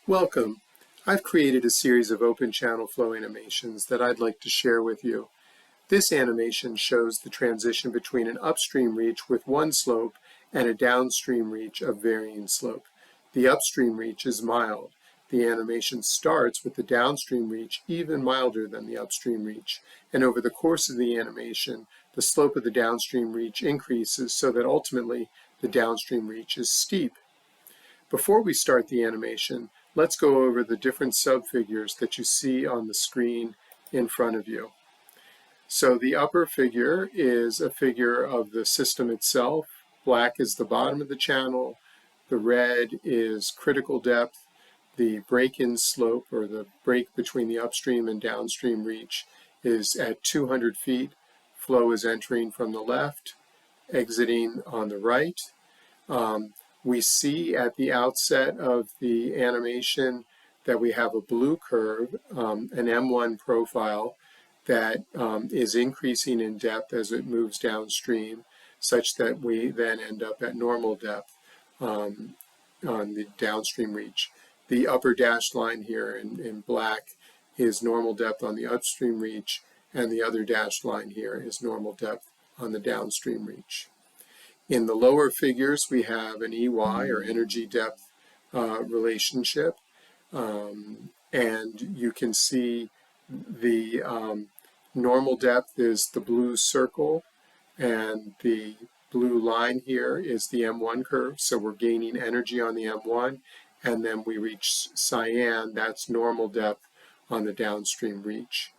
Welcome. I've created a series of open channel flow animations that I'd like to share with you. This animation shows the transition between an upstream reach with one slope and a downstream reach of varying slope. The upstream reach is mild. The animation starts with the downstream reach even milder than the upstream reach, and over the course of the animation, the slope of the downstream reach increases so that ultimately the downstream reach is steep. Before we start the animation, let's go over the different subfigures that you see on the screen in front of you. So the upper figure is a figure of the system itself. Black is the bottom of the channel. The red is critical depth. The break-in slope, or the break between the upstream and downstream reach, is at 200 feet. Flow is entering from the left, exiting on the right. We see at the outset of the animation that we have a blue curve, an M1 profile that is increasing in depth as it moves downstream, such that we then end up at normal depth on the downstream reach. The upper dashed line here in black is normal depth on the upstream reach, and the other dashed line here is normal depth on the downstream reach. In the lower figures, we have an EY, or energy depth relationship, and you can see the normal depth is the blue circle, and the blue line here is the M1 curve, so we're gaining energy on the M1, and then we reach cyan, that's normal depth on the downstream reach.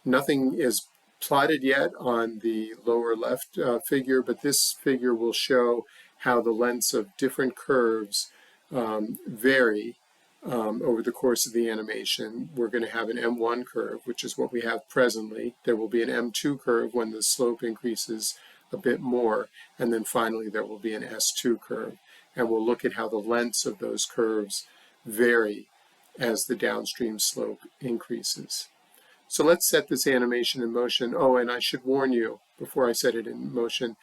Nothing is plotted yet on the lower left figure, but this figure will show how the lengths of different curves vary over the course of the animation. We're going to have an M1 curve, which is what we have presently. There will be an M2 curve when the slope increases a bit more, and then finally there will be an S2 curve. And we'll look at how the lengths of those curves vary as the downstream slope increases. So let's set this animation in motion. Oh, and I should warn you before I set it in motion,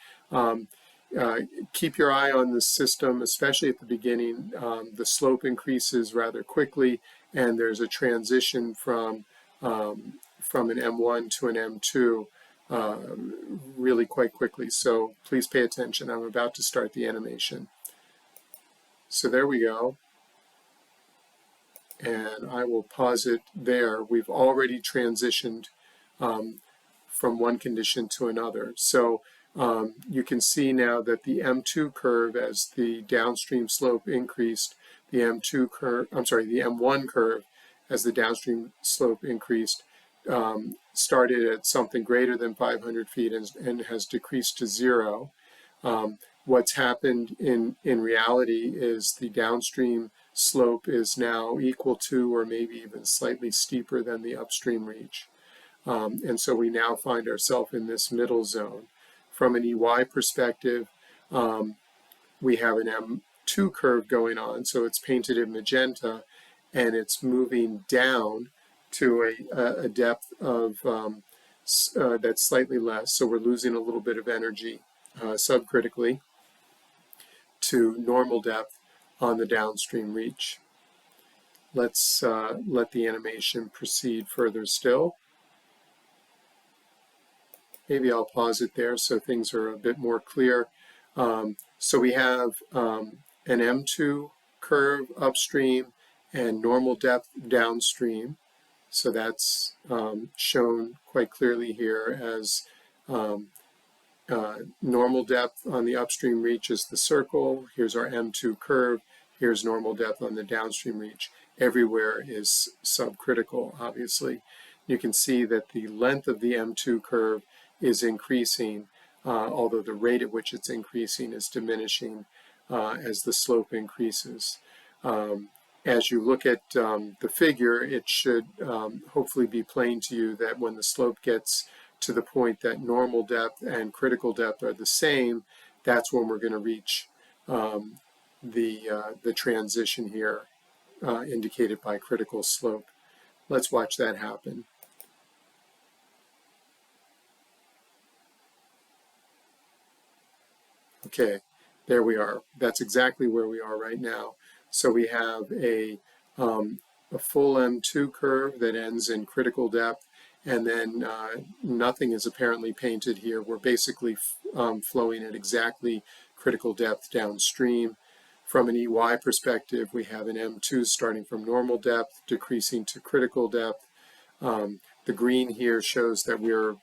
keep your eye on the system, especially at the beginning. The slope increases rather quickly, and there's a transition from an M1 to an M2 really quite quickly. So please pay attention. I'm about to start the animation. So there we go. And I will pause it there. We've already transitioned from one condition to another. So you can see now that the M2 curve, as the downstream slope increased, the M2 curve, I'm sorry, the M1 curve, as the downstream slope increased, started at something greater than 500 feet and has decreased to 0. What's happened in reality is the downstream slope is now equal to, or maybe even slightly steeper than, the upstream reach. And so we now find ourselves in this middle zone. From an EY perspective, we have an M2 curve going on, so it's painted in magenta, and it's moving down to a depth of that's slightly less, so we're losing a little bit of energy subcritically to normal depth on the downstream reach. Let's let the animation proceed further still. Maybe I'll pause it there so things are a bit more clear. So we have an M2 curve upstream and normal depth downstream. So that's shown quite clearly here as normal depth on the upstream reach is the circle. Here's our M2 curve. Here's normal depth on the downstream reach. Everywhere is subcritical, obviously. You can see that the length of the M2 curve is increasing, although the rate at which it's increasing is diminishing as the slope increases. As you look at the figure, it should hopefully be plain to you that when the slope gets to the point that normal depth and critical depth are the same, that's when we're going to reach the transition here indicated by critical slope. Let's watch that happen. Okay, there we are. That's exactly where we are right now. So we have a full M2 curve that ends in critical depth, and then nothing is apparently painted here. We're basically flowing at exactly critical depth downstream. From an EY perspective, we have an M2 starting from normal depth, decreasing to critical depth. The green here shows that we're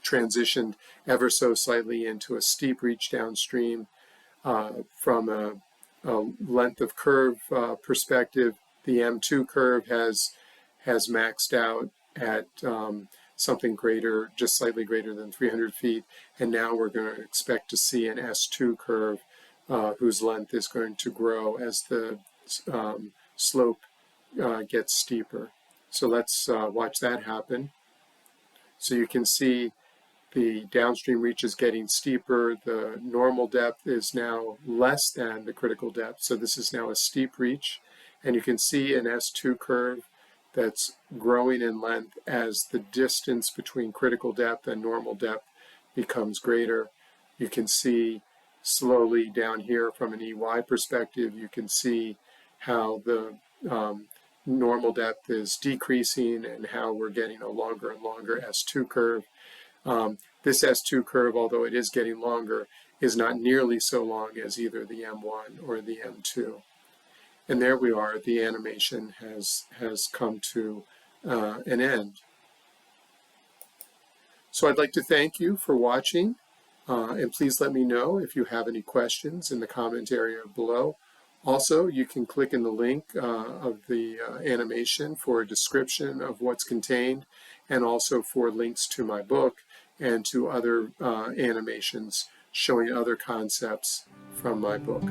transitioned ever so slightly into a steep reach downstream. From a length of curve perspective, the M2 curve has maxed out at something greater, just slightly greater than 300 feet, and now we're going to expect to see an S2 curve whose length is going to grow as the slope gets steeper. So let's watch that happen. So you can see the downstream reach is getting steeper. The normal depth is now less than the critical depth. So this is now a steep reach. And you can see an S2 curve that's growing in length as the distance between critical depth and normal depth becomes greater. You can see slowly down here from an EY perspective, you can see how the normal depth is decreasing and how we're getting a longer and longer S2 curve. This S2 curve, although it is getting longer, is not nearly so long as either the M1 or the M2. And there we are, the animation has come to an end. So I'd like to thank you for watching, and please let me know if you have any questions in the comment area below. Also, you can click in the link of the animation for a description of what's contained, and also for links to my book and to other animations showing other concepts from my book.